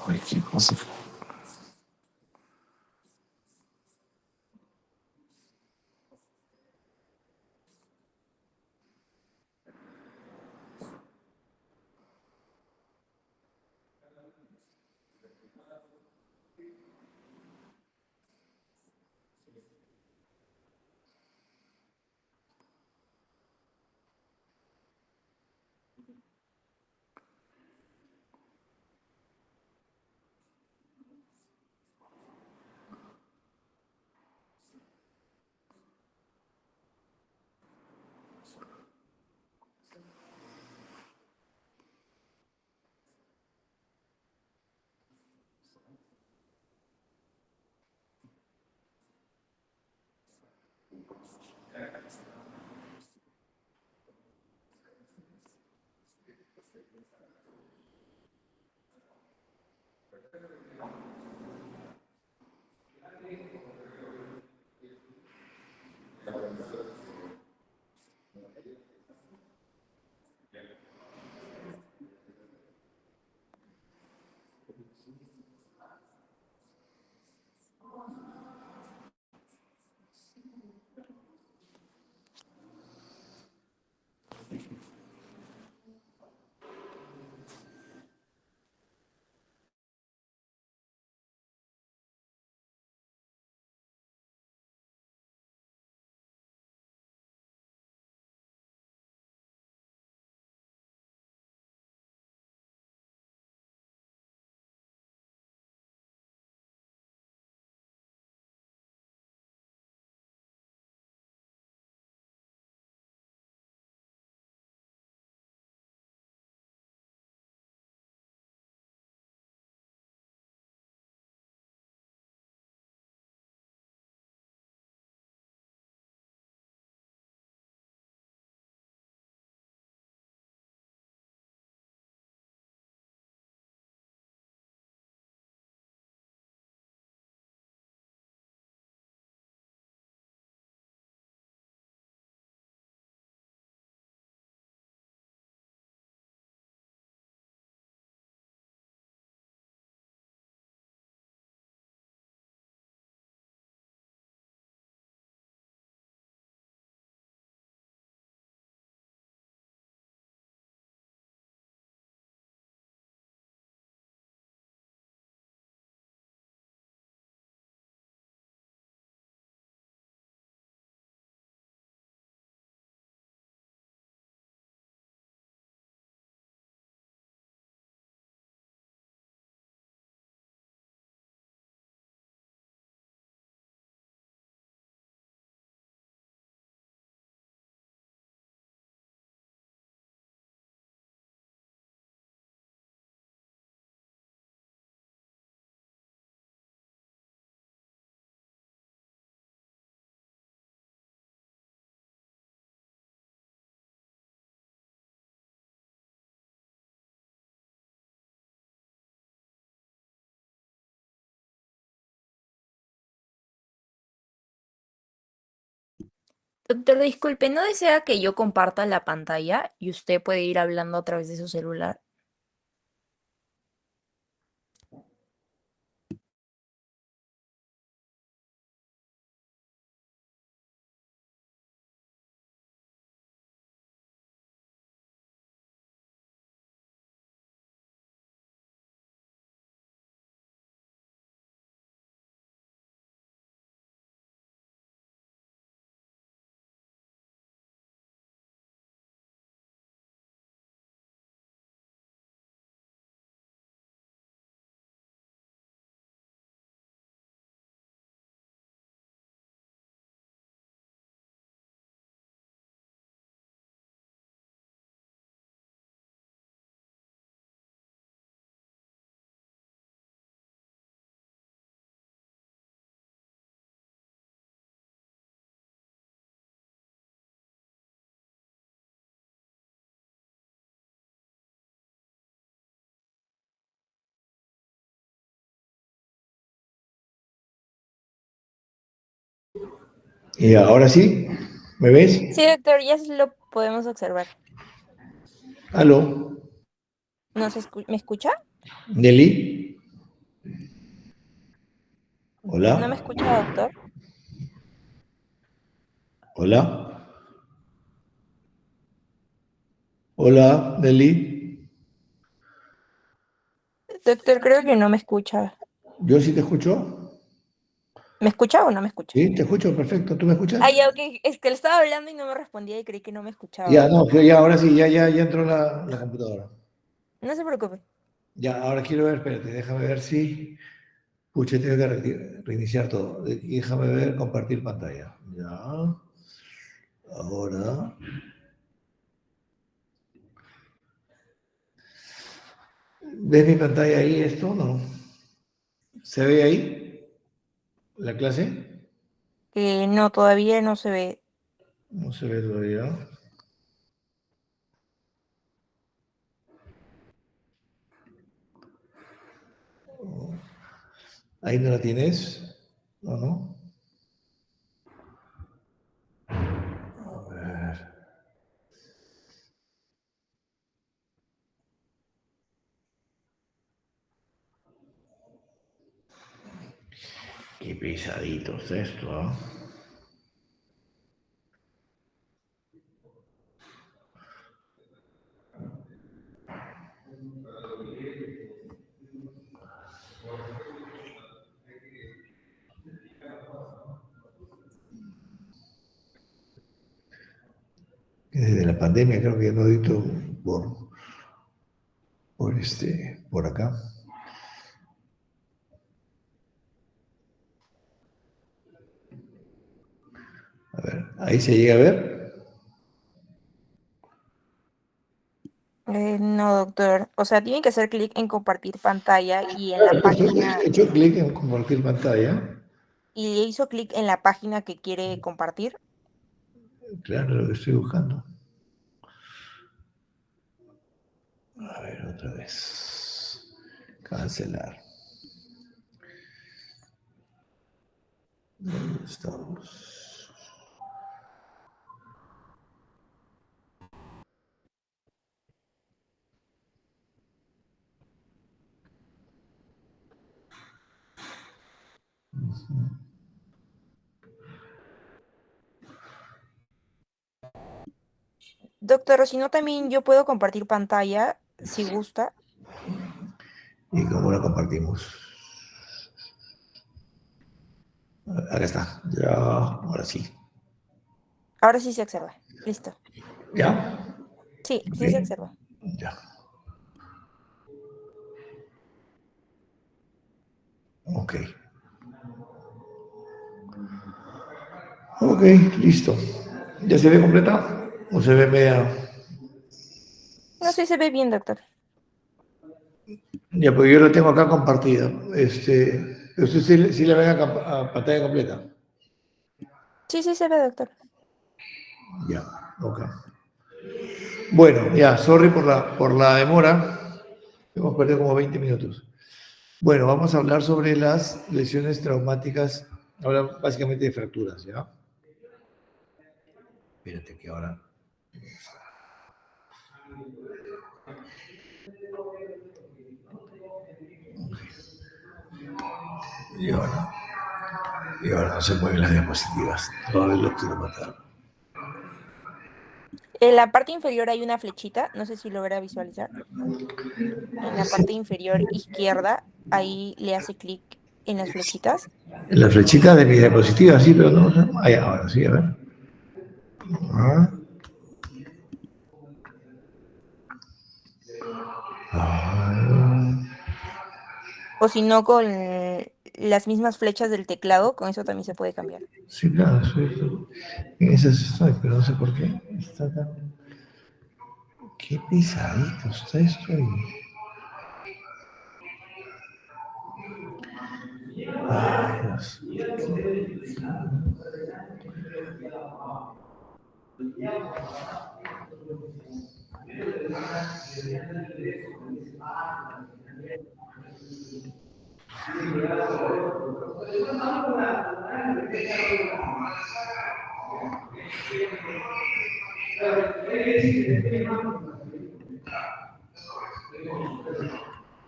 Ay, qué cosa. Doctor, disculpe, ¿no desea que yo comparta la pantalla y usted puede ir hablando a través de su celular? Ahora sí, ¿me ves? Sí, doctor, ya lo podemos observar. Aló, ¿Me escucha? Nelly, hola, ¿No me escucha, doctor? hola, hola, Nelly. Doctor, creo que no me escucha. ¿Yo sí te escucho? ¿Me escucha o no me escucha? Sí, te escucho, perfecto. ¿Tú me escuchas? Ah, ya, ok. Es que le estaba hablando y no me respondía y creí que no me Ya, escuchaba. no, que ya, ahora sí, ya entró la computadora. No se preocupe. Ya, ahora quiero ver, espérate, déjame ver si. Pucha, tengo que reiniciar todo. Déjame ver, compartir pantalla. Ya, ahora. ¿Ves mi pantalla ahí, esto? No. ¿Se ve ahí la clase? No, todavía no se ve. No se ve todavía. Ahí no la tienes. No, no. A ver. Qué pesadito es esto, ¿ah? Desde la pandemia creo que no edito por acá. A ver, ahí se llega a ver. No, doctor. O sea, tiene que hacer clic en compartir pantalla y en Claro, la he página, hecho clic en compartir pantalla. y le hizo clic en la página que quiere compartir. Claro, lo que estoy buscando. A ver, otra vez. Cancelar. ¿Dónde estamos? Doctor, o si no, también yo puedo compartir pantalla si gusta. ¿Y cómo la compartimos? Acá está. Ya, ahora sí. Ahora sí se observa. Listo. ¿Ya? Sí, Ok. sí se observa. Ya. Ok. Ok, listo. ¿Ya se ve completa? ¿O se ve media? No sé, se ve bien, doctor. Ya, pues yo lo tengo acá compartida. Usted sí le ven a pantalla completa. Sí, sí se ve, doctor. Ya, ok. Bueno, ya, sorry por la demora. Hemos perdido como 20 minutos. Bueno, vamos a hablar sobre las lesiones traumáticas. Hablar básicamente de fracturas, ¿ya? Espérate que ahora. Y ahora, y ahora no se mueven las diapositivas. Todavía lo quiero matar. En la parte inferior hay una flechita, no sé si logra visualizar. En la parte inferior izquierda, ahí le hace clic en las flechitas. En la flechita de mi diapositiva, sí, pero no. Ahí, ahora sí, a ver. Ah, ah, O si no, con las mismas flechas del teclado, con eso también se puede cambiar. sí, claro, en esas estoy, pero no sé por qué. Está tan. Qué pesadito está esto. Ay, Dios.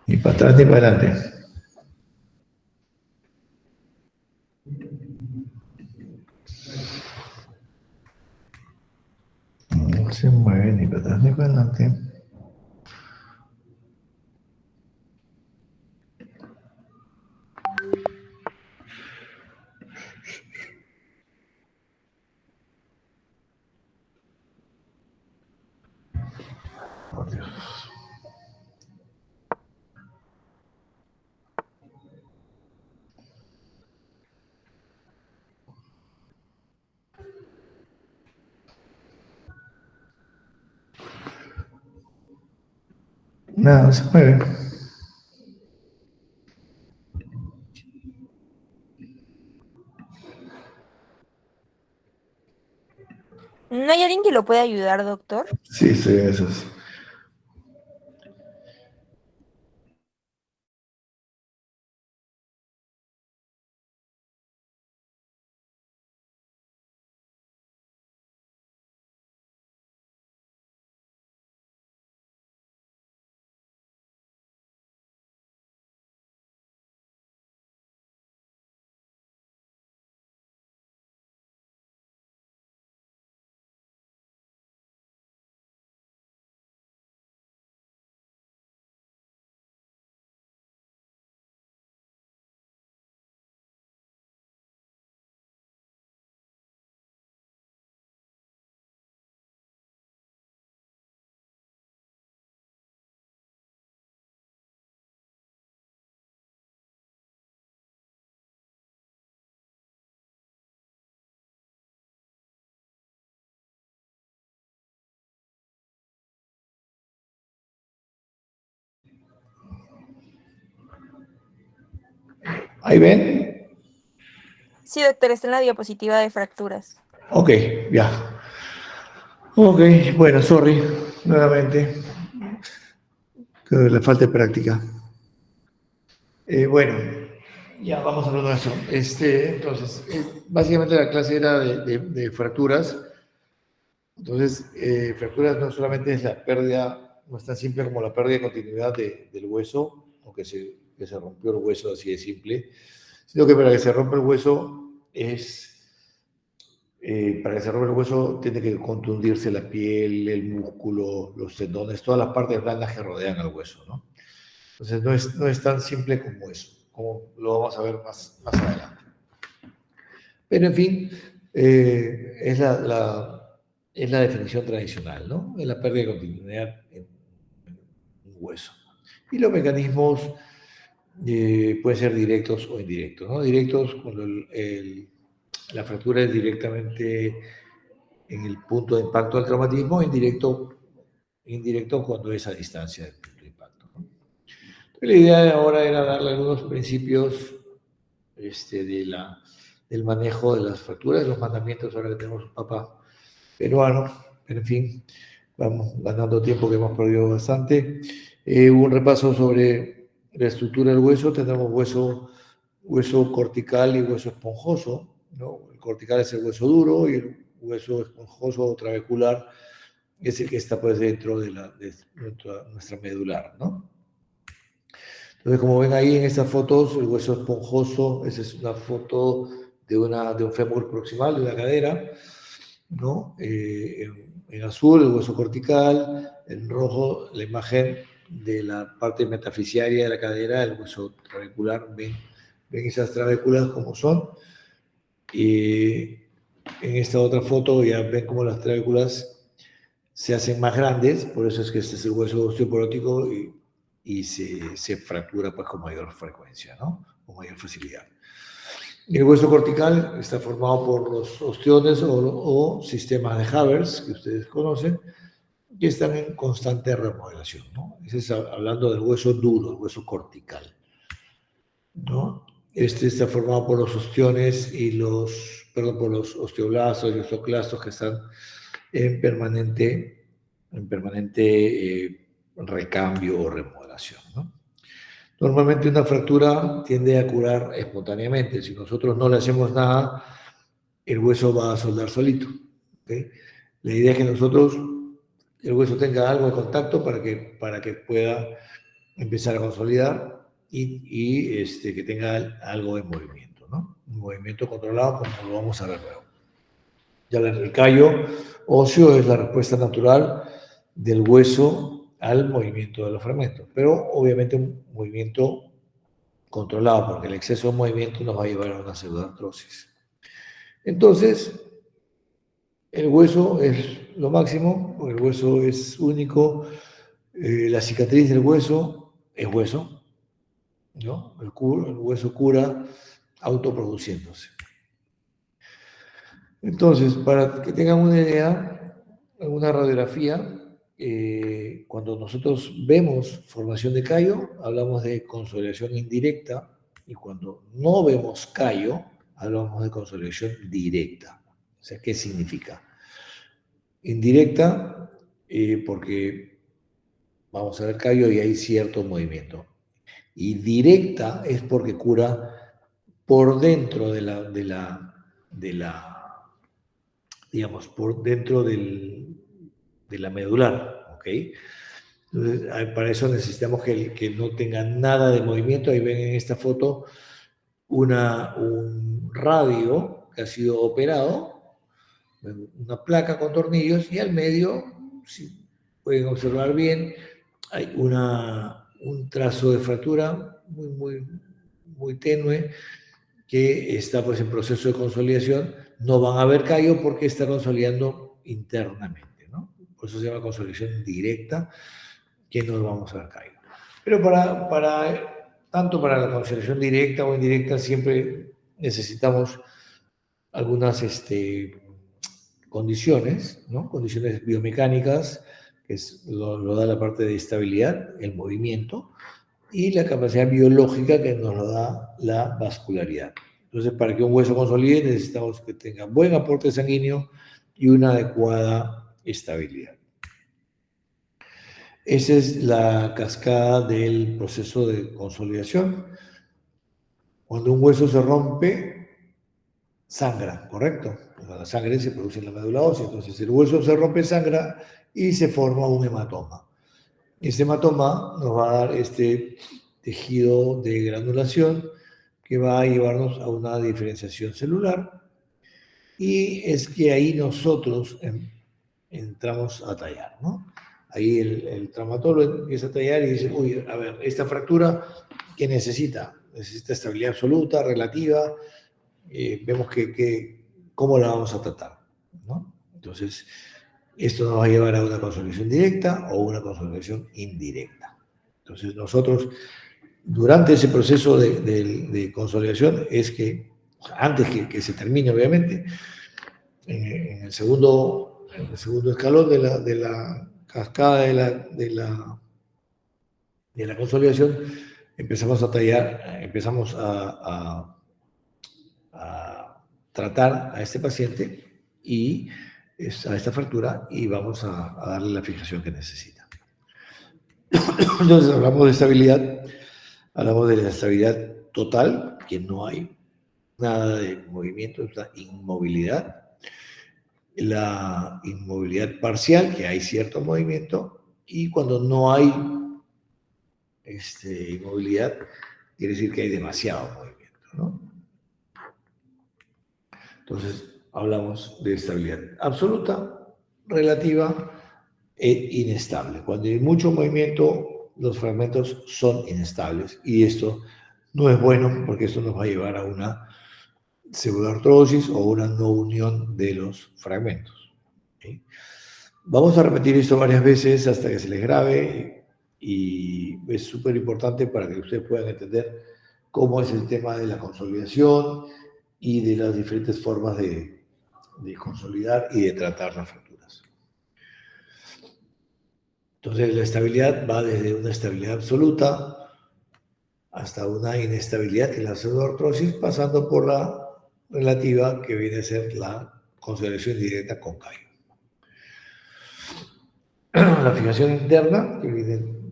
Ni para atrás ni para adelante. No se mueve ni para atrás ni para adelante. Por Dios. Nada, no se mueve. ¿No hay alguien que lo pueda ayudar, doctor? Sí, estoy en esos. ¿Ahí ven? Sí, doctor, está en la diapositiva de fracturas. Ok, ya. Ok, bueno, sorry, nuevamente. Que le falta de práctica. Bueno, ya vamos a hablar de eso. Entonces, básicamente la clase era de fracturas. Entonces, fracturas no solamente es la pérdida, no es tan simple como la pérdida de continuidad del hueso, o que se rompió el hueso así de simple, sino que para que se rompa el hueso para que se rompa el hueso tiene que contundirse la piel, el músculo, los tendones, todas las partes blandas que rodean al hueso, ¿no? Entonces no es tan simple como eso, como lo vamos a ver más adelante. Pero en fin, es la definición tradicional, ¿no? Es la pérdida de continuidad en un hueso. Y los mecanismos pueden ser directos o indirectos, ¿no? Directos cuando la fractura es directamente en el punto de impacto del traumatismo, indirecto cuando es a distancia del punto de impacto, ¿no? La idea de ahora era darle algunos principios del manejo de las fracturas, los mandamientos, ahora que tenemos un papá peruano, pero en fin, vamos ganando tiempo que hemos perdido bastante. Un repaso sobre la estructura del hueso, tenemos hueso cortical y hueso esponjoso, ¿no? El cortical es el hueso duro y el hueso esponjoso o trabecular es el que está pues dentro de nuestra medular, ¿no? Entonces, como ven ahí en estas fotos, el hueso esponjoso, esa es una foto de un fémur proximal, de una cadera, ¿no? En azul, el hueso cortical, en rojo, la imagen de la parte metafisiaria de la cadera, el hueso trabecular. Ven esas trabéculas como son. Y en esta otra foto ya ven cómo las trabéculas se hacen más grandes, por eso es que este es el hueso osteoporótico y se fractura pues, con mayor frecuencia, ¿no? Con mayor facilidad. El hueso cortical está formado por los ostiones o sistemas de Havers, que ustedes conocen, que están en constante remodelación, ¿no? Ese es hablando del hueso duro, el hueso cortical, ¿no? Este está formado por los ostiones por los osteoblastos y osteoclastos que están en permanente recambio o remodelación, ¿no? Normalmente una fractura tiende a curar espontáneamente. Si nosotros no le hacemos nada, el hueso va a soldar solito. ¿Okay? La idea es que nosotros el hueso tenga algo de contacto para que pueda empezar a consolidar y que tenga algo de movimiento, ¿no? Un movimiento controlado como lo vamos a ver luego. Ya el callo óseo es la respuesta natural del hueso al movimiento de los fragmentos, pero obviamente un movimiento controlado, porque el exceso de movimiento nos va a llevar a una pseudoartrosis. Entonces, el hueso es lo máximo, el hueso es único, la cicatriz del hueso es hueso, ¿no? El hueso cura autoproduciéndose. Entonces, para que tengan una idea, en una radiografía, cuando nosotros vemos formación de callo, hablamos de consolidación indirecta, y cuando no vemos callo, hablamos de consolidación directa. O sea, ¿qué significa? Indirecta, porque vamos a ver callo y hay cierto movimiento. Y directa es porque cura por dentro digamos, por dentro de la medular, ¿ok? Entonces, para eso necesitamos que no tenga nada de movimiento. Ahí ven en esta foto un radio que ha sido operado, una placa con tornillos, y al medio, si pueden observar bien, hay un trazo de fractura muy tenue que está pues en proceso de consolidación. No van a ver callo porque está consolidando internamente, ¿no? Por eso se llama consolidación directa, que no vamos a ver callo. Pero tanto para la consolidación directa o indirecta siempre necesitamos algunas condiciones, ¿no? Condiciones biomecánicas, que lo da la parte de estabilidad, el movimiento, y la capacidad biológica que nos lo da la vascularidad. Entonces, para que un hueso consolide necesitamos que tenga buen aporte sanguíneo y una adecuada estabilidad. Esa es la cascada del proceso de consolidación. Cuando un hueso se rompe, sangra, ¿correcto? La sangre se produce en la médula ósea, entonces el hueso se rompe, sangra y se forma un hematoma. Este hematoma nos va a dar este tejido de granulación que va a llevarnos a una diferenciación celular, y es que ahí nosotros entramos a tallar, ¿no? Ahí el traumatólogo empieza a tallar y dice, uy, a ver, esta fractura, ¿qué necesita? Necesita estabilidad absoluta, relativa, vemos cómo la vamos a tratar, ¿no? Entonces, esto nos va a llevar a una consolidación directa o una consolidación indirecta. Entonces, nosotros, durante ese proceso de consolidación, es que, antes que se termine, obviamente, en el segundo escalón de la cascada de la consolidación, empezamos a tallar, empezamos a tratar a este paciente y a esta fractura, y vamos a darle la fijación que necesita. Entonces hablamos de estabilidad, hablamos de la estabilidad total, que no hay nada de movimiento, es la inmovilidad. La inmovilidad parcial, que hay cierto movimiento, y cuando no hay inmovilidad, quiere decir que hay demasiado movimiento, ¿no? Entonces, hablamos de estabilidad absoluta, relativa e inestable. Cuando hay mucho movimiento, los fragmentos son inestables, y esto no es bueno porque esto nos va a llevar a una pseudoartrosis o una no unión de los fragmentos. ¿Okay? Vamos a repetir esto varias veces hasta que se les grabe, y es súper importante para que ustedes puedan entender cómo es el tema de la consolidación y de las diferentes formas de consolidar y de tratar las fracturas. Entonces, la estabilidad va desde una estabilidad absoluta hasta una inestabilidad, que es la pseudoartrosis, pasando por la relativa, que viene a ser la consolidación directa con callo. La fijación interna, que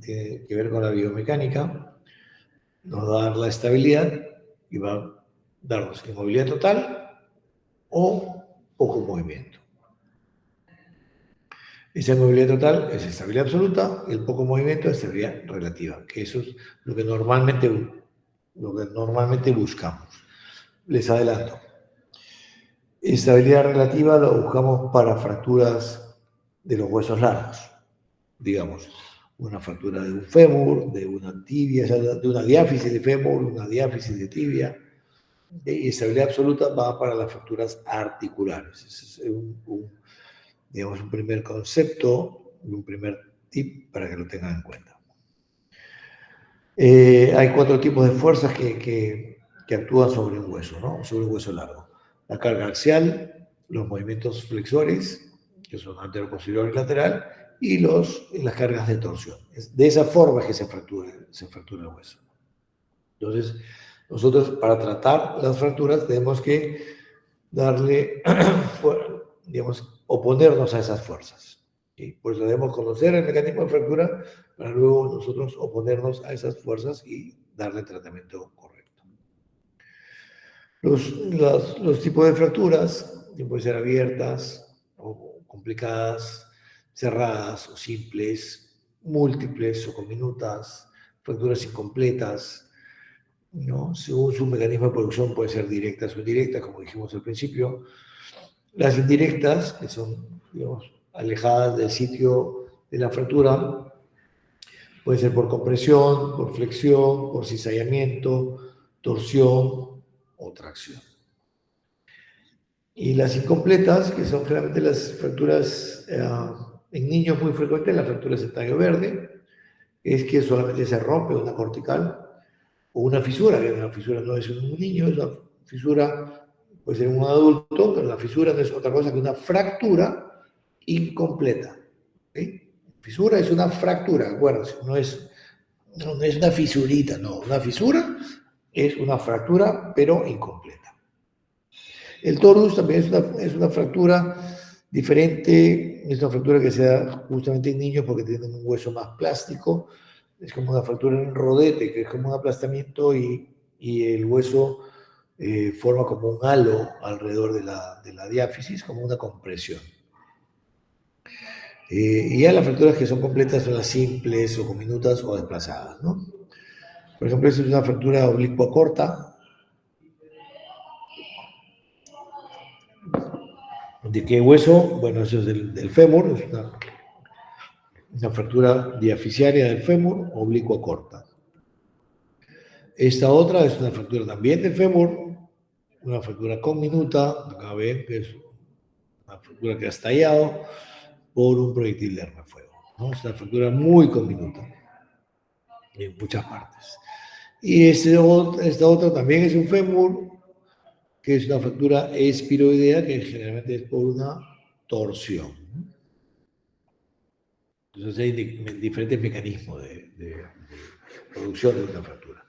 tiene que ver con la biomecánica, nos va a dar la estabilidad y va a darnos inmovilidad total o poco movimiento. Esa movilidad total es estabilidad absoluta, el poco movimiento es estabilidad relativa, que eso es lo que normalmente buscamos. Les adelanto. Estabilidad relativa lo buscamos para fracturas de los huesos largos, digamos, una fractura de un fémur, de una tibia, de una diáfisis de fémur, una diáfisis de tibia. Y estabilidad absoluta va para las fracturas articulares. Ese es digamos, un primer concepto, un primer tip para que lo tengan en cuenta. Hay 4 tipos de fuerzas que actúan sobre un hueso, ¿no? Sobre un hueso largo. La carga axial, los movimientos flexores, que son antero, posterior y lateral, y las cargas de torsión. De esa forma es que se fractura el hueso. Entonces, nosotros para tratar las fracturas tenemos que darle, digamos, oponernos a esas fuerzas. ¿Sí? Por eso debemos conocer el mecanismo de fractura para luego nosotros oponernos a esas fuerzas y darle tratamiento correcto. Los tipos de fracturas, que pueden ser abiertas o complicadas, cerradas o simples, múltiples o comminutas, fracturas incompletas, ¿no? Según su mecanismo de producción pueden ser directas o indirectas, como dijimos al principio. Las indirectas, que son, digamos, alejadas del sitio de la fractura, puede ser por compresión, por flexión, por cizallamiento, torsión o tracción. Y las incompletas, que son generalmente las fracturas en niños muy frecuentes, las fracturas de tallo verde, es que solamente se rompe una cortical o una fisura, que una fisura no es en un niño, es una fisura, puede ser en un adulto, pero la fisura no es otra cosa que una fractura incompleta. ¿Sí? Fisura es una fractura, acuérdense, no es una fisurita, no. Una fisura es una fractura, pero incompleta. El torus también es una fractura diferente, es una fractura que se da justamente en niños porque tienen un hueso más plástico, es como una fractura en un rodete, que es como un aplastamiento y el hueso forma como un halo alrededor de la diáfisis, como una compresión. Y ya las fracturas que son completas son las simples o comminutas o desplazadas, ¿no? Por ejemplo, esta es una fractura oblicua corta. ¿De qué hueso? Bueno, eso es del fémur, es una fractura diaficiaria del fémur, oblicua corta. Esta otra es una fractura también del fémur, una fractura comminuta, acá ven que es una fractura que ha estallado por un proyectil de arma de fuego, ¿no? Es una fractura muy comminuta en muchas partes. Y esta otra también es un fémur, que es una fractura espiroidea, que generalmente es por una torsión. Entonces hay diferentes mecanismos de producción de una fractura.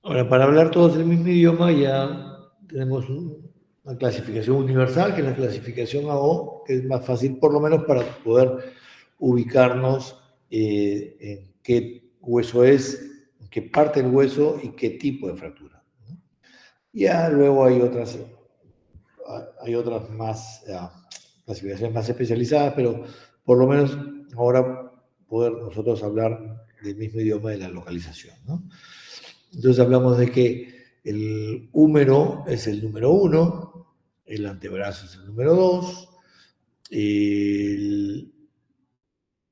Ahora, para hablar todos el mismo idioma, ya tenemos una clasificación universal, que es la clasificación AO, que es más fácil, por lo menos, para poder ubicarnos en qué hueso es, en qué parte del hueso y qué tipo de fractura. Ya luego hay otras más clasificaciones más especializadas, pero por lo menos ahora poder nosotros hablar del mismo idioma de la localización, ¿no? Entonces hablamos de que el húmero es el número 1, el antebrazo es el número 2, el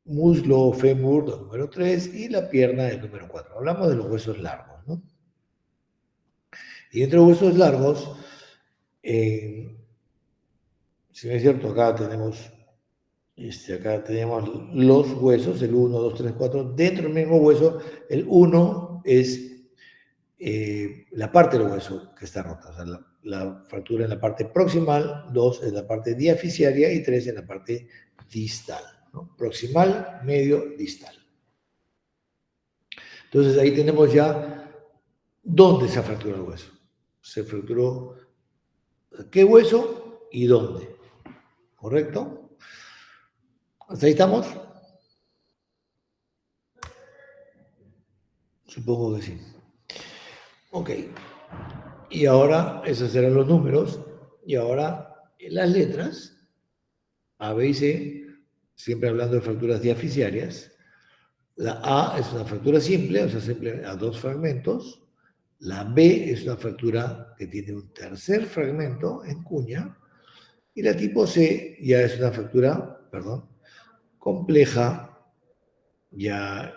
muslo o fémur el número 3 y la pierna el número 4. Hablamos de los huesos largos, ¿no? Y entre los huesos largos, si no es cierto, acá tenemos los huesos, el 1, 2, 3, 4. Dentro del mismo hueso, el 1 es la parte del hueso que está rota, o sea, la fractura en la parte proximal, 2 en la parte diaficiaria y 3 en la parte distal, ¿no? Proximal, medio, distal. Entonces ahí tenemos ya dónde se fracturó el hueso. Se fracturó qué hueso y dónde. ¿Correcto? ¿Hasta ahí estamos? Supongo que sí. Ok. Y ahora, esos eran los números. Y ahora, las letras. A, B y C, siempre hablando de fracturas diafisiarias. La A es una fractura simple, o sea, simple a dos fragmentos. La B es una fractura que tiene un tercer fragmento en cuña. Y la tipo C ya es una fractura, perdón, compleja, ya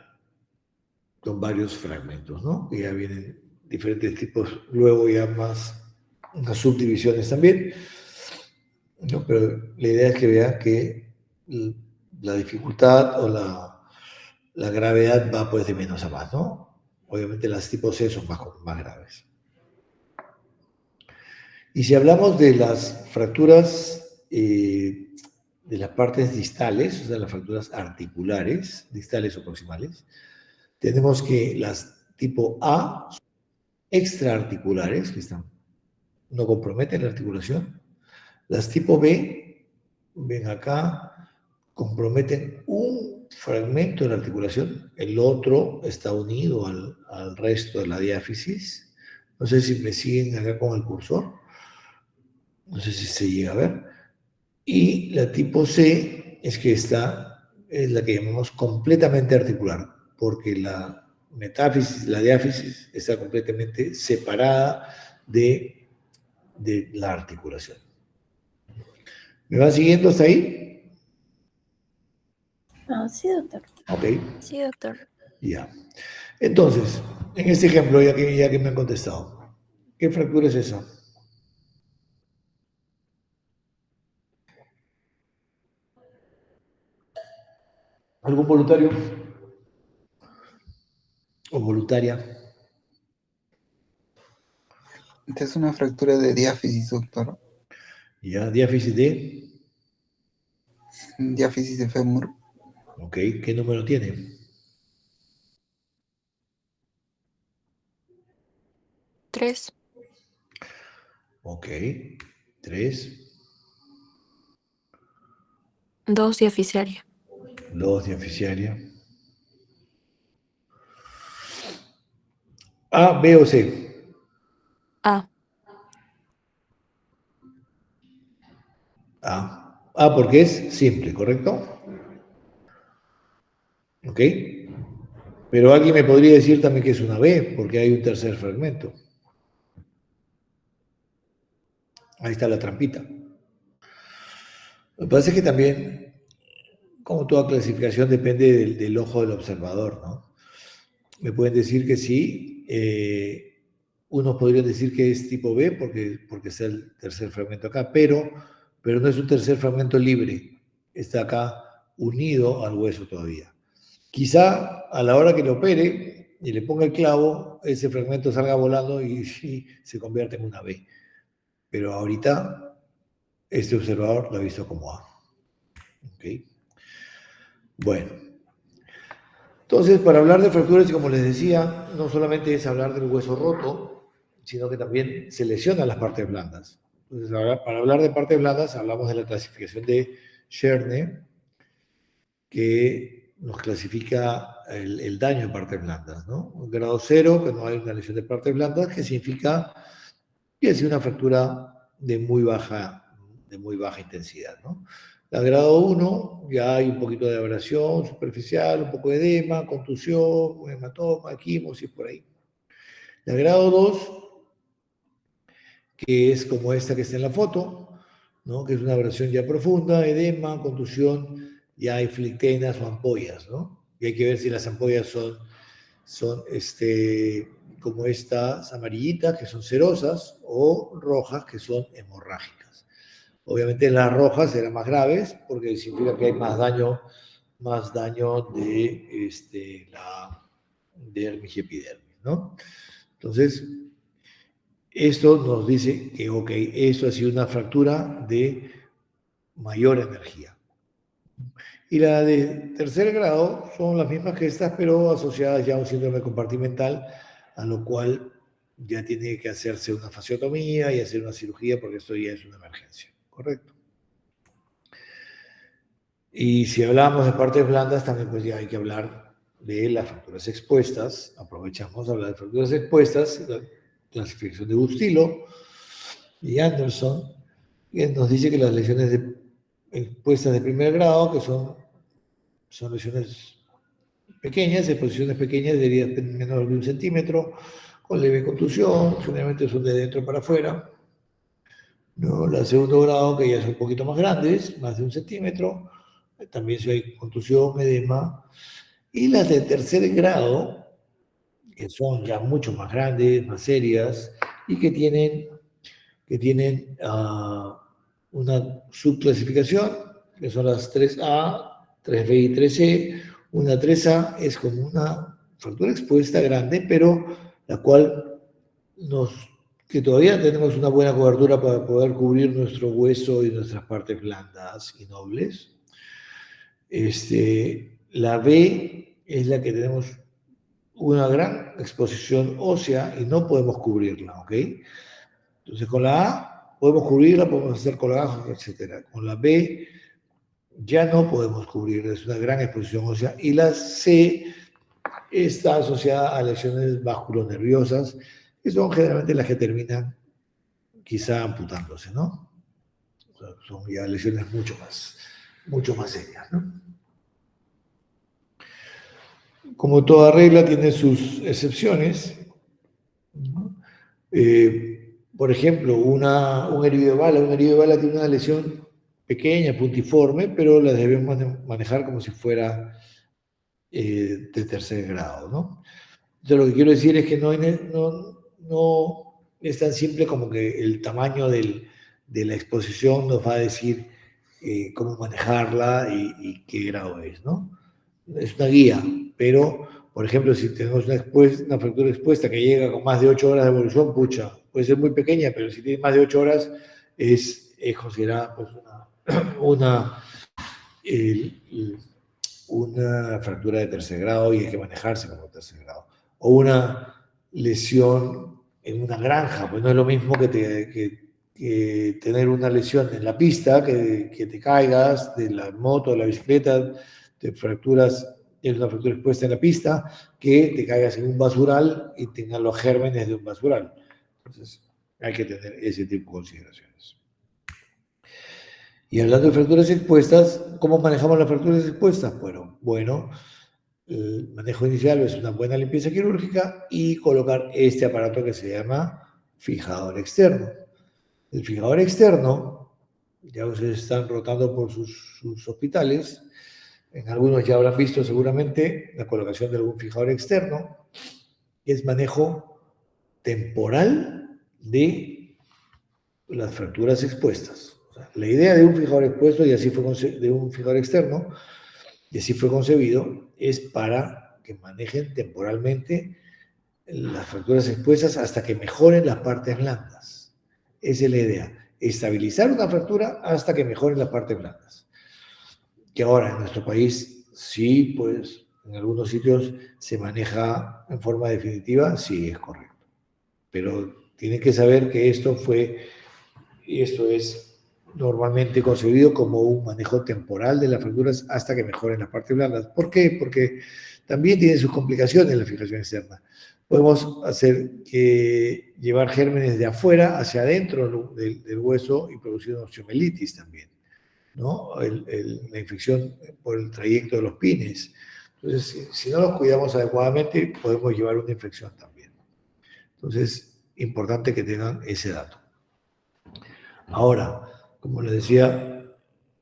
con varios fragmentos, ¿no? Que ya vienen diferentes tipos, luego ya más unas subdivisiones también, ¿no? Pero la idea es que vean que la dificultad o la gravedad va pues de menos a más, ¿no? Obviamente las tipos C son más graves. Y si hablamos de las fracturas de las partes distales, o sea, las fracturas articulares, distales o proximales, tenemos que las tipo A son extraarticulares, que no comprometen la articulación. Las tipo B, ven acá, comprometen un fragmento de la articulación, el otro está unido al resto de la diáfisis. No sé si me siguen acá con el cursor, no sé si se llega a ver. Y la tipo C es que es la que llamamos completamente articular, porque la metáfisis, la diáfisis, está completamente separada de la articulación. ¿Me va siguiendo hasta ahí? Sí, doctor. Ok, Sí, doctor. ya. Entonces, en este ejemplo, ya que me han contestado, ¿qué fractura es esa? ¿Algún voluntario o voluntaria? Esta es una fractura de diáfisis, doctor. Ya, diáfisis de, Diáfisis de fémur. ok, ¿qué número tiene? 3. Ok, 3, 2 diafisiaria. 2 diafisiaria. A, B o C. A. A porque es simple, ¿correcto? ¿Ok? Pero alguien me podría decir también que es una B, porque hay un tercer fragmento. Ahí está la trampita. Lo que pasa es que también, como toda clasificación, depende del ojo del observador, ¿no? Me pueden decir que sí, unos podrían decir que es tipo B porque está el tercer fragmento acá, pero no es un tercer fragmento libre, está acá unido al hueso todavía. Quizá a la hora que lo opere y le ponga el clavo, ese fragmento salga volando y se convierte en una B. Pero ahorita este observador lo ha visto como A. ¿Ok? Bueno, entonces para hablar de fracturas, como les decía, no solamente es hablar del hueso roto, sino que también se lesionan las partes blandas. Entonces, para hablar de partes blandas, hablamos de la clasificación de Scherne, que nos clasifica el daño en partes blandas, ¿no? Un grado 0, que no hay una lesión de partes blandas, que significa que es una fractura de muy baja intensidad, ¿no? La grado 1 ya hay un poquito de abrasión superficial, un poco de edema, contusión, un hematoma, quimosis por ahí. La grado 2, que es como esta que está en la foto, ¿no? Que es una abrasión ya profunda, edema, contusión, ya hay flictenas o ampollas, ¿no? Y hay que ver si las ampollas son como estas amarillitas, que son cerosas, o rojas, que son hemorrágicas. Obviamente las rojas serán más graves, porque significa que hay más daño de dermis y epidermis, ¿no? Entonces, esto nos dice que, ok, esto ha sido una fractura de mayor energía. Y la de tercer grado son las mismas que estas, pero asociadas ya a un síndrome compartimental, a lo cual ya tiene que hacerse una fasciotomía y hacer una cirugía, porque esto ya es una emergencia, ¿correcto? Y si hablamos de partes blandas, también pues ya hay que hablar de las fracturas expuestas. Aprovechamos a hablar de fracturas expuestas, la clasificación de Bustilo y Anderson, que nos dice que las lesiones expuestas de primer grado, que son lesiones pequeñas, exposiciones pequeñas de heridas menor de 1 centímetro, con leve contusión, generalmente son de dentro para afuera. ¿No? La de segundo grado, que ya son un poquito más grandes, más de 1 centímetro, también si hay contusión, edema. Y las de tercer grado, que son ya mucho más grandes, más serias, y que tienen una subclasificación, que son las 3A, 3B y 3C. Una 3A es como una fractura expuesta grande, pero la cual que todavía tenemos una buena cobertura para poder cubrir nuestro hueso y nuestras partes blandas y nobles. La B es la que tenemos una gran exposición ósea y no podemos cubrirla, ¿ok? Entonces con la A podemos cubrirla, podemos hacer colgajos, etc. Con la B ya no podemos cubrirla, es una gran exposición ósea. Y la C está asociada a lesiones vasculonerviosas, que son generalmente las que terminan quizá amputándose, ¿no? O sea, son ya lesiones mucho más serias, ¿no? Como toda regla tiene sus excepciones, ¿no? Por ejemplo, un herido de bala tiene una lesión pequeña, puntiforme, pero la debemos manejar como si fuera de tercer grado, ¿no? Entonces, lo que quiero decir es que no es tan simple como que el tamaño de la exposición nos va a decir cómo manejarla y qué grado es, ¿no? Es una guía, pero, por ejemplo, si tenemos una fractura expuesta que llega con más de 8 horas de evolución, pucha, puede ser muy pequeña, pero si tiene más de 8 horas es considerada pues, una, el- una fractura de tercer grado y hay que manejarse como tercer grado. O una lesión en una granja, pues no es lo mismo que tener una lesión en la pista, que te caigas de la moto, de la bicicleta, tienes una fractura expuesta en la pista, que te caigas en un basural y tengas los gérmenes de un basural. Entonces, hay que tener ese tipo de consideraciones. Y hablando de fracturas expuestas, ¿cómo manejamos las fracturas expuestas? Bueno, el manejo inicial es una buena limpieza quirúrgica y colocar este aparato que se llama fijador externo. El fijador externo, ya ustedes están rotando por sus hospitales, en algunos ya habrán visto seguramente la colocación de algún fijador externo, que es manejo temporal de las fracturas expuestas. O sea, la idea de un fijador expuesto, de un fijador externo, y así fue concebido, es para que manejen temporalmente las fracturas expuestas hasta que mejoren las partes blandas. Esa es la idea, estabilizar una fractura hasta que mejoren las partes blandas. Que ahora en nuestro país sí, pues en algunos sitios se maneja en forma definitiva, sí es correcto. Pero tienen que saber que esto es normalmente concebido como un manejo temporal de las fracturas hasta que mejoren las partes blandas. ¿Por qué? Porque también tiene sus complicaciones la fijación externa. Podemos llevar gérmenes de afuera hacia adentro del hueso y producir una osteomelitis también, ¿no? La infección por el trayecto de los pines. Entonces, si no los cuidamos adecuadamente, podemos llevar una infección también. Entonces, importante que tengan ese dato. Ahora, como les decía,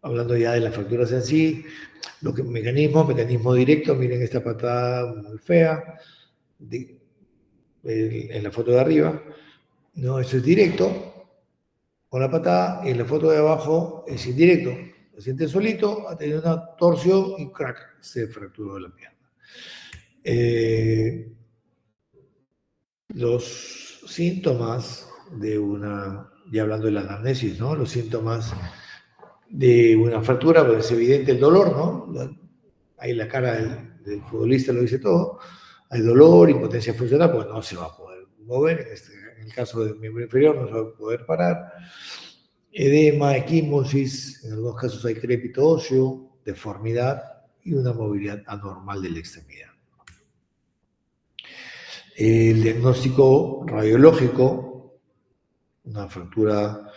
hablando ya de las fracturas en sí, mecanismo directo, miren esta patada muy fea, en la foto de arriba, no, esto es directo con la patada, y en la foto de abajo es indirecto. Se siente solito, ha tenido una torsión y crack, se fracturó la pierna. Los síntomas ya hablando de la anamnesis, ¿no? Los síntomas de una fractura, pues es evidente el dolor, ¿no? Ahí la cara del futbolista lo dice todo. Hay dolor, impotencia funcional, pues no se va a poder mover. En el caso del miembro inferior no se va a poder parar. Edema, equimosis, en algunos casos hay crépito óseo, deformidad y una movilidad anormal de la extremidad. El diagnóstico radiológico, una fractura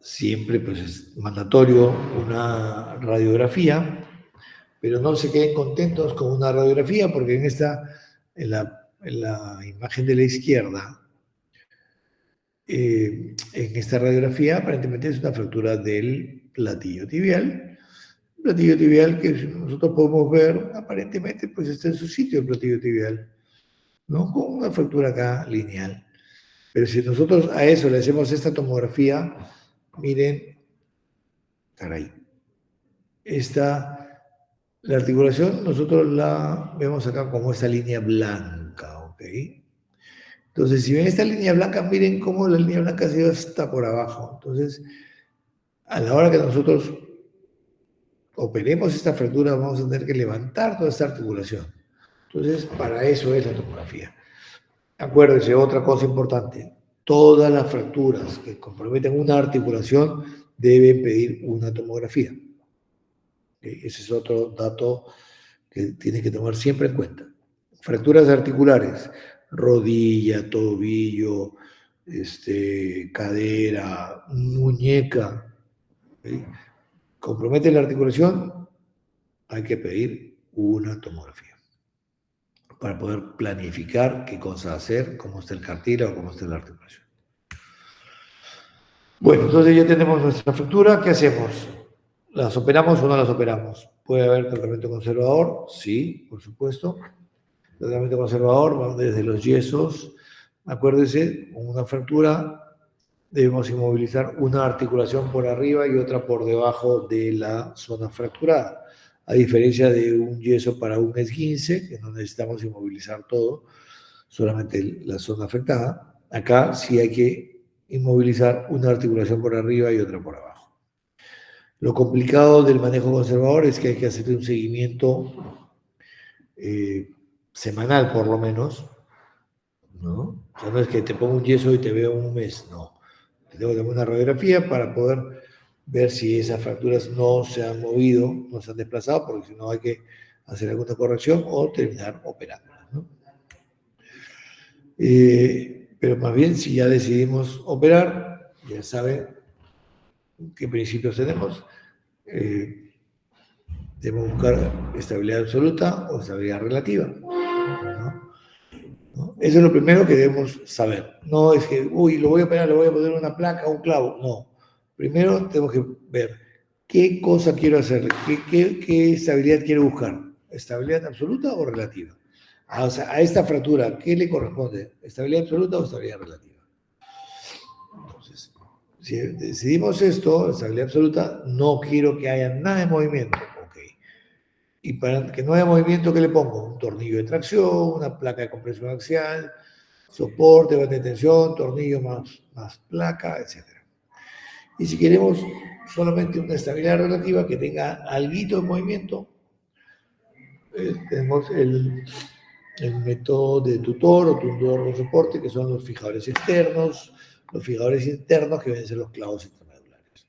siempre pues, es mandatorio una radiografía, pero no se queden contentos con una radiografía porque en la imagen de la izquierda, en esta radiografía aparentemente es una fractura del platillo tibial. Platillo tibial que nosotros podemos ver, aparentemente pues está en su sitio el platillo tibial, ¿no? Con una fractura acá lineal. Pero si nosotros a eso le hacemos esta tomografía, miren, caray, la articulación nosotros la vemos acá como esta línea blanca, ¿ok? Entonces, si ven esta línea blanca, miren cómo la línea blanca se va hasta por abajo. Entonces, a la hora que nosotros operemos esta fractura, vamos a tener que levantar toda esta articulación. Entonces, para eso es la tomografía. Acuérdense, otra cosa importante, todas las fracturas que comprometen una articulación deben pedir una tomografía. Ese es otro dato que tienen que tomar siempre en cuenta. Fracturas articulares, rodilla, tobillo, cadera, muñeca, ¿sí? Compromete la articulación, hay que pedir una tomografía para poder planificar qué cosa hacer, cómo está el cartílago, cómo está la articulación. Bueno, entonces ya tenemos nuestra fractura, ¿qué hacemos? ¿Las operamos o no las operamos? ¿Puede haber tratamiento conservador? Sí, por supuesto. Tratamiento conservador va desde los yesos. Acuérdese, con una fractura debemos inmovilizar una articulación por arriba y otra por debajo de la zona fracturada. A diferencia de un yeso para un esguince, que no necesitamos inmovilizar todo, solamente la zona afectada. Acá sí hay que inmovilizar una articulación por arriba y otra por abajo. Lo complicado del manejo conservador es que hay que hacer un seguimiento semanal, por lo menos, ¿no? O sea, no es que te pongo un yeso y te veo un mes, no. Tengo que tomar una radiografía para poder ver si esas fracturas no se han movido, no se han desplazado, porque si no hay que hacer alguna corrección o terminar operándolas, ¿no? Pero más bien, si ya decidimos operar, ya saben qué principios tenemos. Debemos buscar estabilidad absoluta o estabilidad relativa, ¿no? ¿No? Eso es lo primero que debemos saber. No es que, uy, lo voy a operar, le voy a poner una placa, un clavo. No. Primero tenemos que ver qué cosa quiero hacer, qué estabilidad quiero buscar. ¿Estabilidad absoluta o relativa? O sea, a esta fractura, ¿qué le corresponde? ¿Estabilidad absoluta o estabilidad relativa? Entonces, si decidimos esto, estabilidad absoluta, no quiero que haya nada de movimiento. Ok. Y para que no haya movimiento, ¿qué le pongo? Un tornillo de tracción, una placa de compresión axial, soporte, banda de tensión, tornillo más placa, etc. Y si queremos solamente una estabilidad relativa que tenga alguito de movimiento, tenemos el método de tutor o tutor de soporte, que son los fijadores externos, los fijadores internos, que vienen a ser los clavos intramedulares.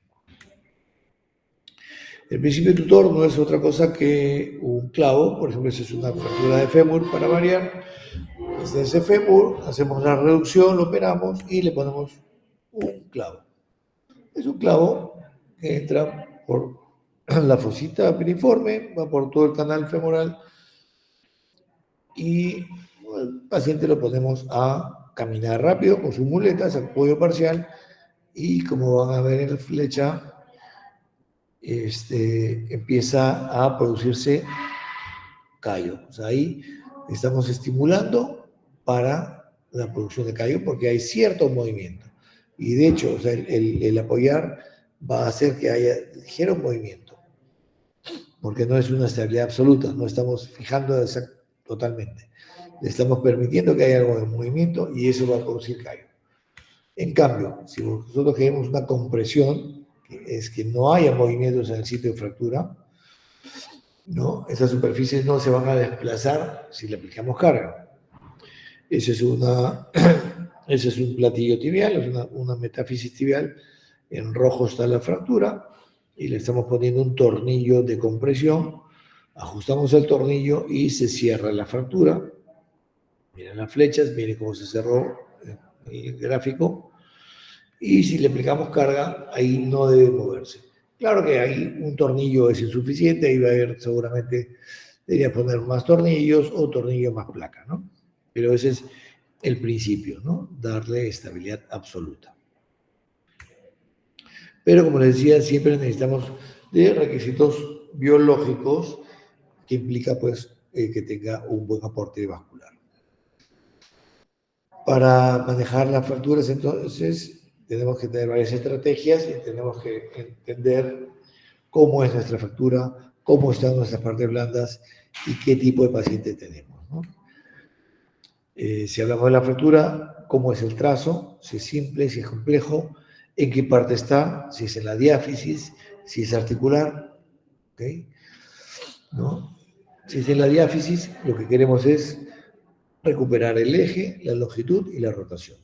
El principio tutor no es otra cosa que un clavo, por ejemplo, esa es una fractura de fémur para variar. Desde ese fémur hacemos la reducción, lo operamos y le ponemos un clavo. Es un clavo que entra por la fosita piriforme, va por todo el canal femoral y al paciente lo ponemos a caminar rápido con sus muletas, apoyo parcial, y como van a ver en la flecha, empieza a producirse callo. O sea, ahí estamos estimulando para la producción de callo porque hay cierto movimiento. Y de hecho, o sea, el apoyar va a hacer que haya ligero movimiento, porque no es una estabilidad absoluta, no estamos fijando totalmente. Le estamos permitiendo que haya algo de movimiento y eso va a producir callo. En cambio, si nosotros queremos una compresión, que es que no haya movimientos en el sitio de fractura, ¿no? Esas superficies no se van a desplazar si le aplicamos carga. Ese es un platillo tibial, es una metáfisis tibial. En rojo está la fractura y le estamos poniendo un tornillo de compresión. Ajustamos el tornillo y se cierra la fractura. Miren las flechas, miren cómo se cerró el gráfico. y si le aplicamos carga, ahí no debe moverse. Claro que ahí un tornillo es insuficiente, ahí va a haber seguramente, debería poner más tornillos o tornillo más placa, ¿no? Pero ese es el principio, ¿no? Darle estabilidad absoluta. Pero como les decía, siempre necesitamos de requisitos biológicos que implica pues que tenga un buen aporte vascular. Para manejar las fracturas, entonces, tenemos que tener varias estrategias y tenemos que entender cómo es nuestra fractura, cómo están nuestras partes blandas y qué tipo de paciente tenemos, ¿no? Si hablamos de la fractura, cómo es el trazo, si es simple, si es complejo, en qué parte está, si es en la diáfisis, si es articular, ¿ok? ¿No? Si es en la diáfisis, lo que queremos es recuperar el eje, la longitud y la rotación.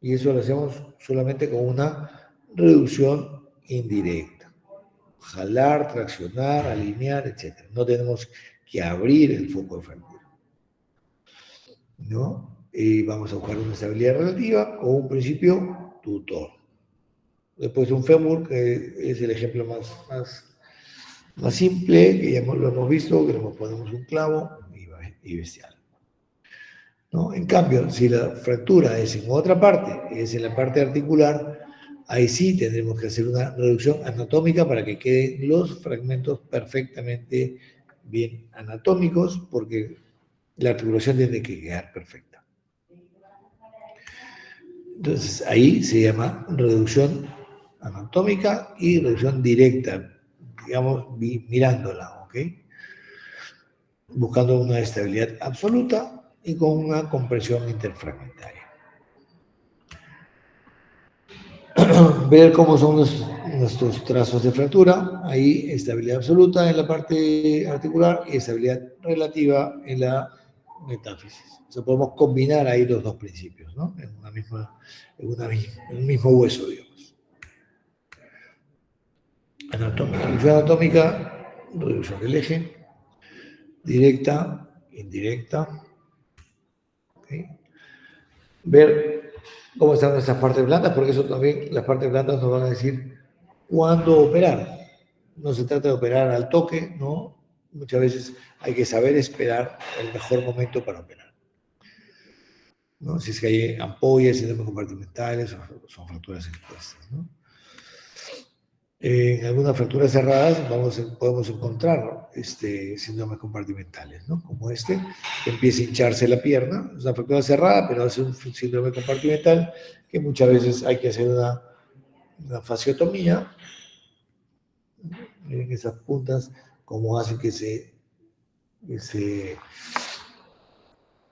Y eso lo hacemos solamente con una reducción indirecta. Jalar, traccionar, alinear, etc. No tenemos que abrir el foco de fractura, ¿no? Y vamos a buscar una estabilidad relativa con un principio tutor. Después un fémur, que es el ejemplo más simple, que ya lo hemos visto, que le ponemos un clavo y bestial, ¿no? En cambio, si la fractura es en otra parte, es en la parte articular, ahí sí tendremos que hacer una reducción anatómica para que queden los fragmentos perfectamente bien anatómicos, porque la articulación tiene que quedar perfecta. Entonces, ahí se llama reducción anatómica y reducción directa, digamos, mirándola, ¿ok? Buscando una estabilidad absoluta y con una compresión interfragmentaria. Ver cómo son nuestros trazos de fractura. Ahí estabilidad absoluta en la parte articular y estabilidad relativa en la metáfisis. O sea, podemos combinar ahí los dos principios, ¿no? En un mismo hueso, digamos. Reducción anatómica, reducción del eje, directa, indirecta. ¿Okay? Ver cómo están nuestras partes blandas, porque eso también, las partes blandas nos van a decir cuándo operar. No se trata de operar al toque, ¿no? Muchas veces hay que saber esperar el mejor momento para operar, ¿no? Si es que hay ampollas, síndromes compartimentales, son fracturas expuestas, ¿no? En algunas fracturas cerradas podemos encontrar síndromes compartimentales, ¿no? Como que empieza a hincharse la pierna, es una fractura cerrada, pero es un síndrome compartimental que muchas veces hay que hacer una fasciotomía. Miren esas puntas, como hacen que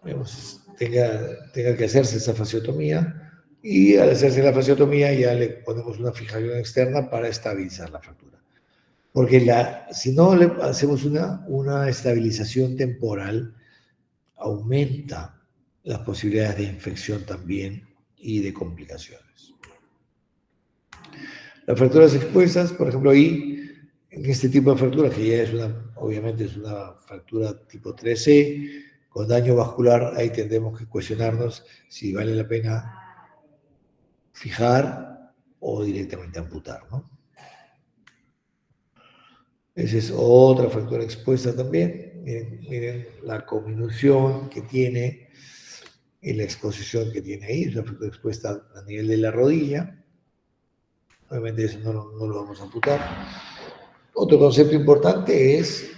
digamos, tenga que hacerse esa fasciotomía. Y al hacerse la fasciotomía ya le ponemos una fijación externa para estabilizar la fractura. Porque si no le hacemos una estabilización temporal, aumenta las posibilidades de infección también y de complicaciones. Las fracturas expuestas, por ejemplo, ahí, en este tipo de fracturas, que ya obviamente es una fractura tipo 3C, con daño vascular, ahí tendremos que cuestionarnos si vale la pena fijar o directamente amputar, ¿no? Esa es otra fractura expuesta también. Miren la cominución que tiene y la exposición que tiene ahí. Es una fractura expuesta a nivel de la rodilla. Obviamente eso no lo vamos a amputar. Otro concepto importante es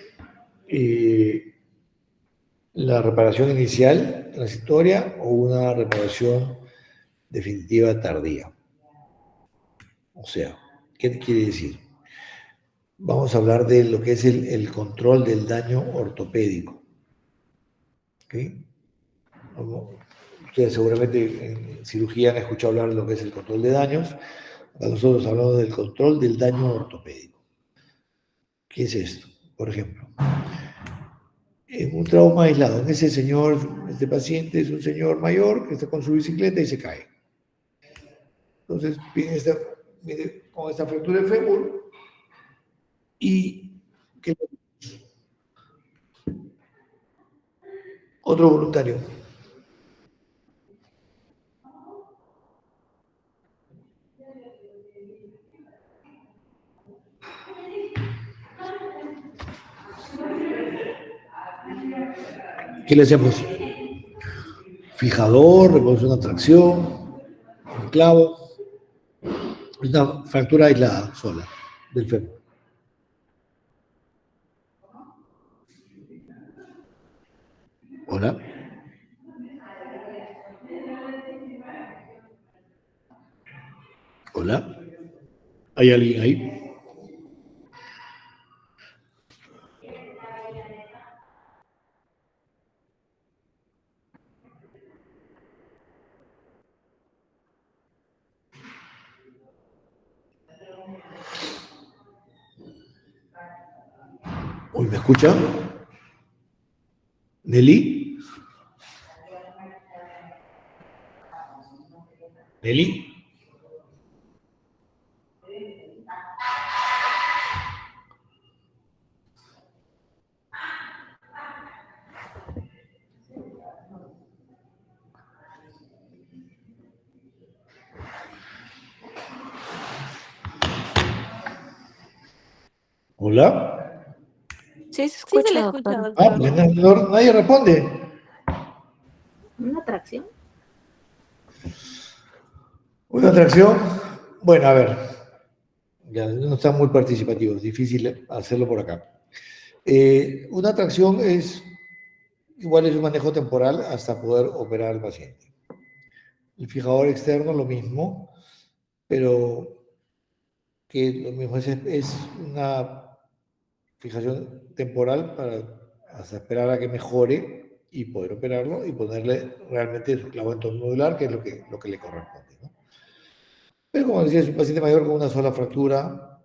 la reparación inicial transitoria o una reparación definitiva tardía. O sea, ¿qué quiere decir? Vamos a hablar de lo que es el control del daño ortopédico. ¿Okay? Ustedes seguramente en cirugía han escuchado hablar de lo que es el control de daños. Nosotros hablamos del control del daño ortopédico. ¿Qué es esto? Por ejemplo, en un trauma aislado, este paciente es un señor mayor que está con su bicicleta y se cae. Entonces viene con esta fractura de fémur y otro voluntario. ¿Qué le hacemos? Fijador, le ponemos una tracción, un clavo. Es una fractura aislada sola del fémur. Hola. Hola. ¿Hay alguien ahí? Uy, ¿me escucha? ¿Nelly? ¿Nelly? ¿Hola? Sí, se Sí, se le escucha, escucha, doctor. Ah, doctor. nadie responde. ¿Una atracción? Una atracción. Bueno, a ver. Ya no están muy participativos, difícil hacerlo por acá. Una atracción igual es un manejo temporal hasta poder operar al paciente. El fijador externo lo mismo, pero que lo mismo es una fijación temporal para hasta esperar a que mejore y poder operarlo y ponerle realmente su clavo entornodular, que es lo que le corresponde, ¿no? Pero como decía, es un paciente mayor con una sola fractura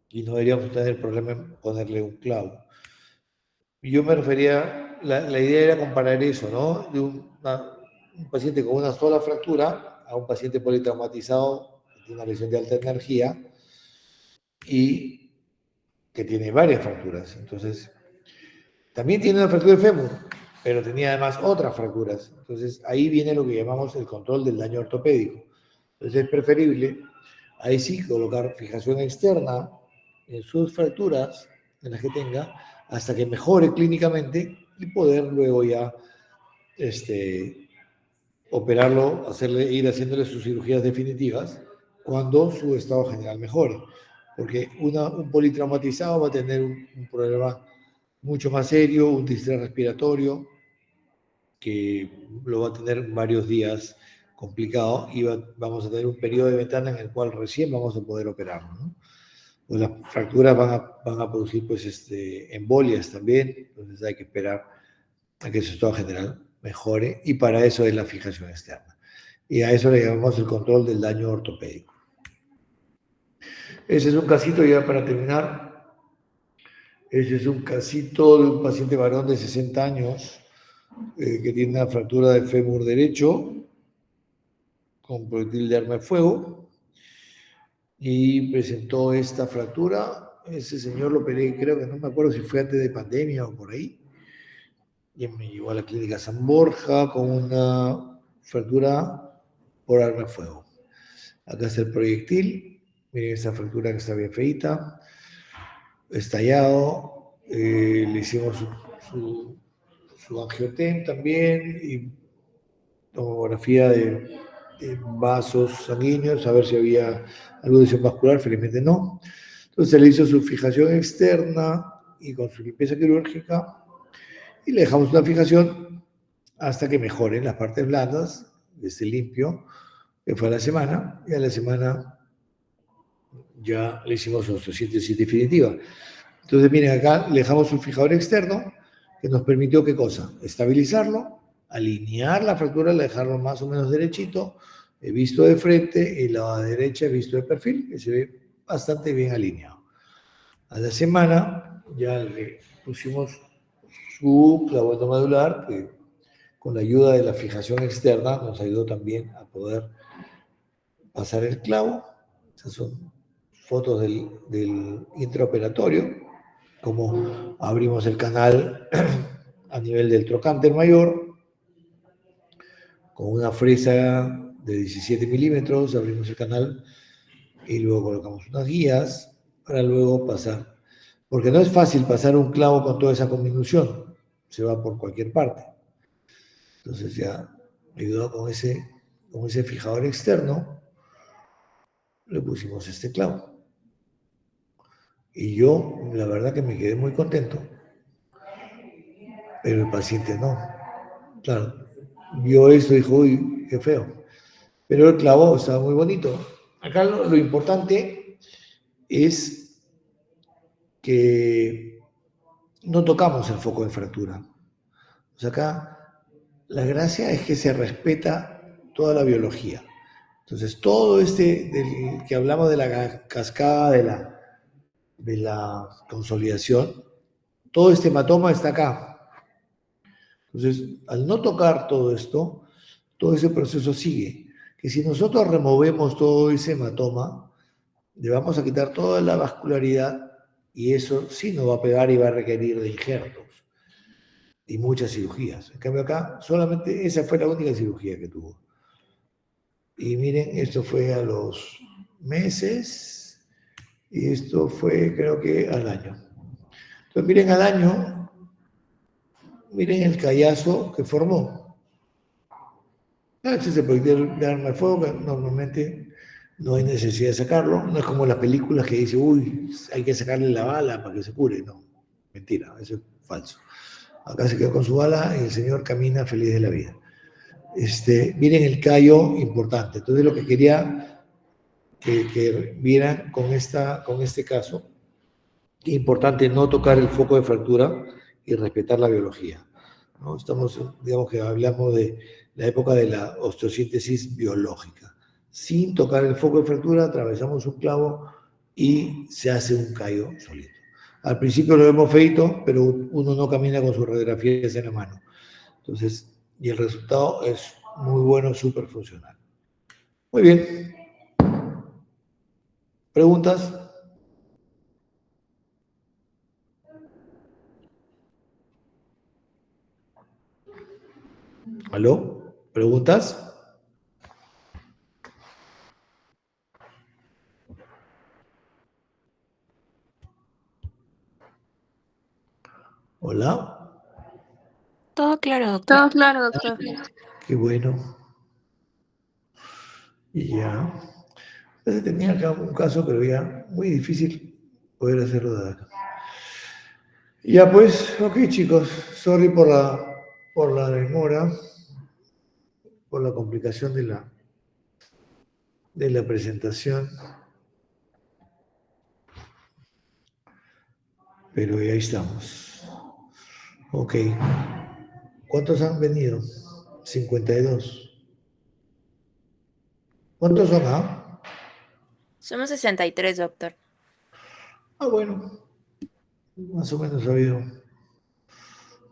y no deberíamos tener problema en ponerle un clavo. Yo me refería, la idea era comparar eso, ¿no? De un paciente con una sola fractura a un paciente politraumatizado que tiene una lesión de alta energía y que tiene varias fracturas. Entonces, también tiene una fractura de fémur, pero tenía además otras fracturas. Entonces, ahí viene lo que llamamos el control del daño ortopédico. Entonces, es preferible, ahí sí, colocar fijación externa en sus fracturas, en las que tenga, hasta que mejore clínicamente y poder luego ya operarlo, ir haciéndole sus cirugías definitivas cuando su estado general mejore. Porque un politraumatizado va a tener un problema mucho más serio, un distrés respiratorio, que lo va a tener varios días complicado y vamos a tener un periodo de ventana en el cual recién vamos a poder operarlo, ¿no? Pues las fracturas van a producir pues, embolias también, entonces hay que esperar a que su estado general mejore y para eso es la fijación externa. Y a eso le llamamos el control del daño ortopédico. Ese es un casito ya para terminar. Ese es un casito de un paciente varón de 60 años que tiene una fractura del fémur derecho con proyectil de arma de fuego y presentó esta fractura. Ese señor lo operé, creo que no me acuerdo si fue antes de pandemia o por ahí. Y me llevó a la clínica San Borja con una fractura por arma de fuego. Acá está el proyectil. Miren esa fractura que está bien feita. Estallado. Le hicimos su angiotem también y tomografía de vasos sanguíneos, a ver si había alguna lesión vascular, felizmente no. Entonces se le hizo su fijación externa y con su limpieza quirúrgica y le dejamos una fijación hasta que mejoren las partes blandas, que esté limpio, que fue a la semana, y a la semana ya le hicimos nuestra síntesis definitiva. Entonces, miren, acá le dejamos un fijador externo que nos permitió, ¿qué cosa? Estabilizarlo, alinear la fractura, dejarlo más o menos derechito, visto de frente, y la derecha visto de perfil, que se ve bastante bien alineado. A la semana ya le pusimos su clavo endomedular, que con la ayuda de la fijación externa nos ayudó también a poder pasar el clavo. Estas son fotos del intraoperatorio, como abrimos el canal a nivel del trocánter mayor, con una fresa de 17 milímetros, abrimos el canal y luego colocamos unas guías para luego pasar. Porque no es fácil pasar un clavo con toda esa conminución. se va por cualquier parte. Entonces ya ayudado con ese fijador externo, le pusimos este clavo. Y yo, la verdad que me quedé muy contento, pero el paciente no. Claro, vio esto y dijo, uy, qué feo. Pero el clavo estaba muy bonito. Acá lo importante es que no tocamos el foco de fractura. O sea, acá la gracia es que se respeta toda la biología. Entonces, todo del que hablamos de la cascada, de la consolidación, todo este hematoma está acá. Entonces, al no tocar todo esto, todo ese proceso sigue. Que si nosotros removemos todo ese hematoma, le vamos a quitar toda la vascularidad y eso sí nos va a pegar y va a requerir de injertos y muchas cirugías. En cambio acá, solamente esa fue la única cirugía que tuvo. Y miren, esto fue a los meses y esto fue creo que al año. Entonces miren al año, miren el callazo que formó. Este es el proyectil de arma de fuego que normalmente no hay necesidad de sacarlo. No es como las películas que dicen, uy, hay que sacarle la bala para que se cure. No, mentira, eso es falso. Acá se quedó con su bala y el señor camina feliz de la vida. Miren el callo importante. Entonces lo que quería que vieran con este caso, es importante no tocar el foco de fractura y respetar la biología, ¿no? Estamos, digamos que hablamos de la época de la osteosíntesis biológica. Sin tocar el foco de fractura, atravesamos un clavo y se hace un callo solito. Al principio lo vemos feito, pero uno no camina con sus radiografías en la mano. Entonces, y el resultado es muy bueno, súper funcional. Muy bien. ¿Preguntas? ¿Aló? ¿Preguntas? ¿Hola? Todo claro, doctor. Todo claro, doctor. Qué bueno. Y ya. Entonces tenía acá un caso, pero ya muy difícil poder hacerlo de acá. Ya pues, ok chicos, sorry por la demora, por la complicación de la presentación, pero ya estamos. Ok. ¿Cuántos han venido? 52. ¿Cuántos son, ah? Somos 63, doctor. Ah, bueno, más o menos ha habido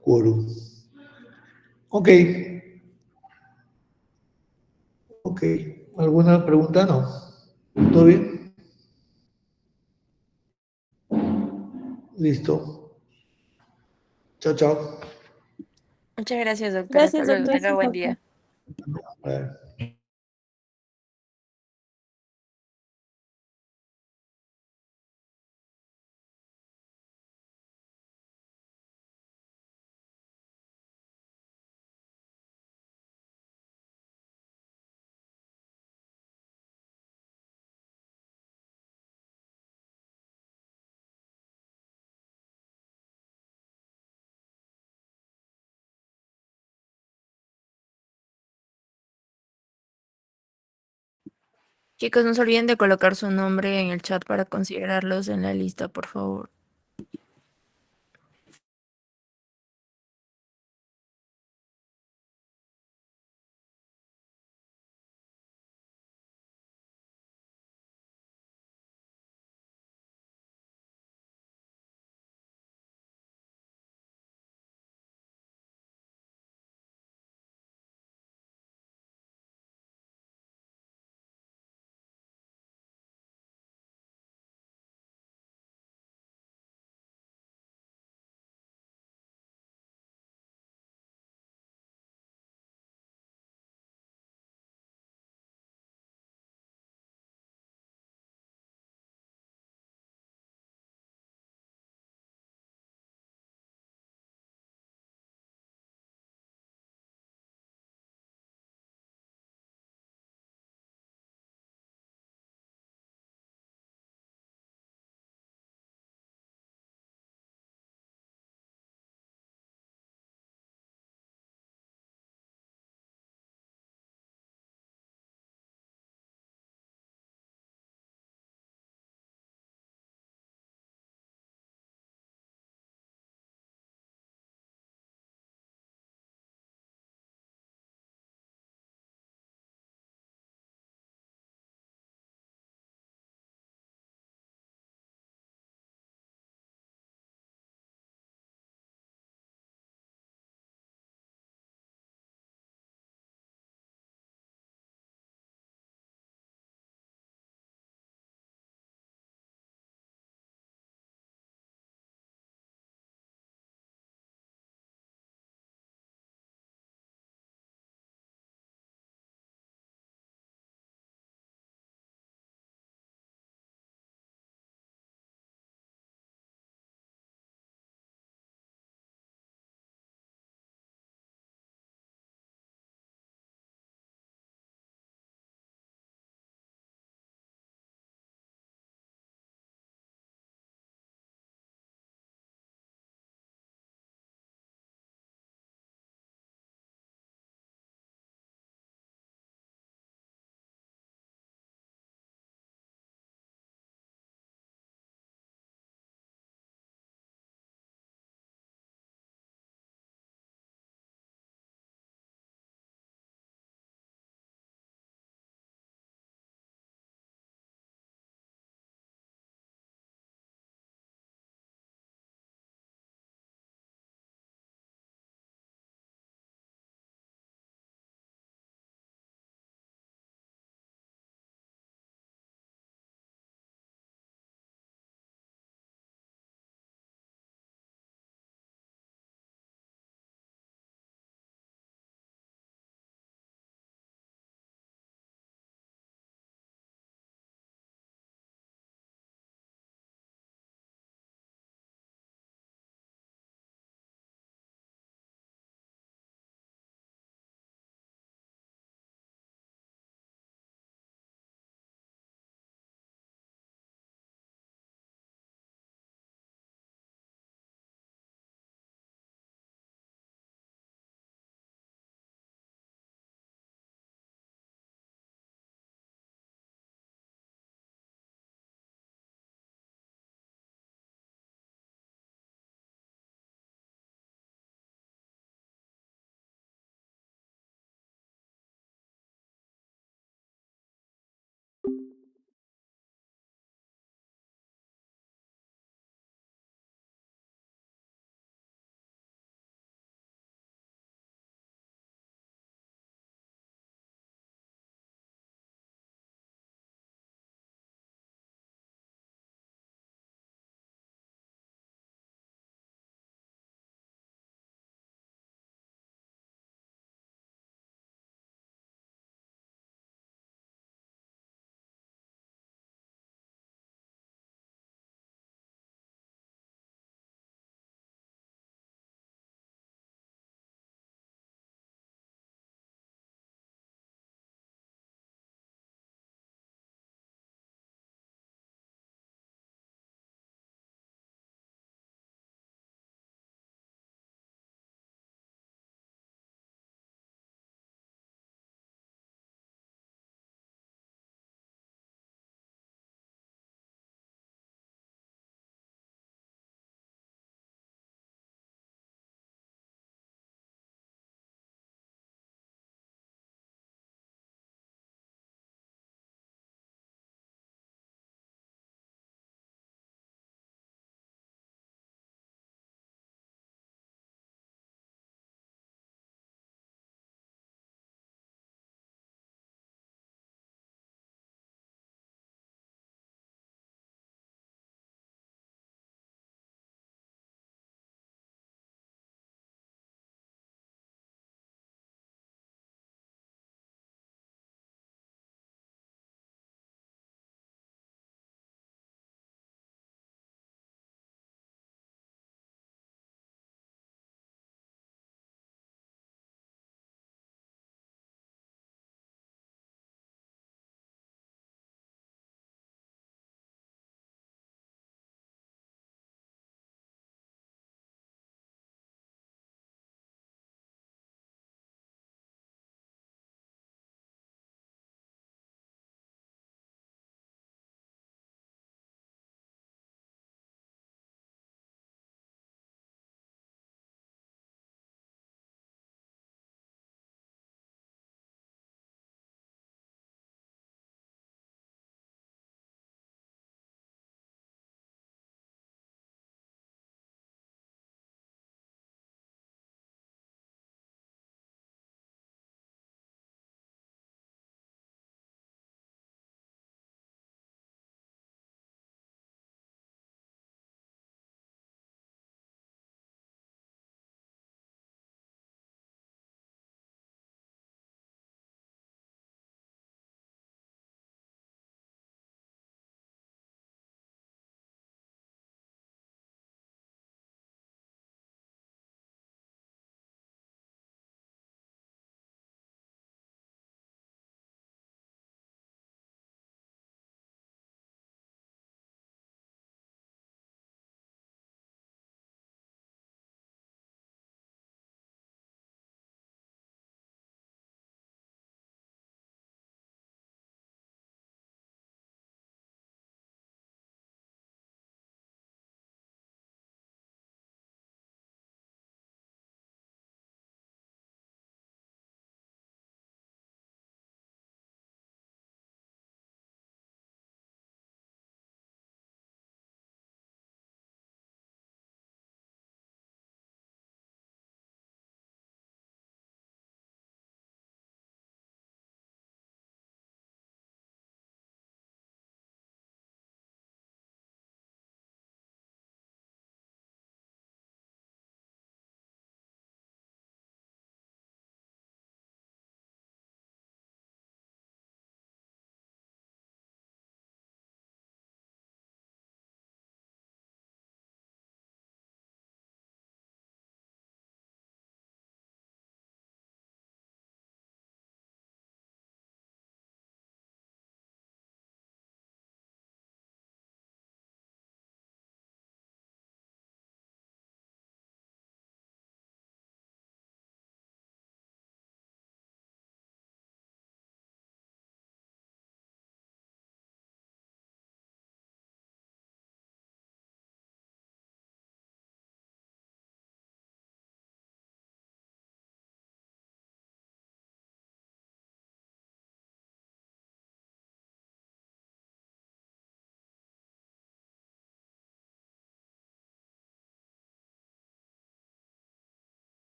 quórum. Ok. Ok. ¿Alguna pregunta? No. ¿Todo bien? Listo. Chao, chao. Muchas gracias, doctor. Hasta Gracias, luego. doctor. Tenga buen día. A ver. Chicos, no se olviden de colocar su nombre en el chat para considerarlos en la lista, por favor.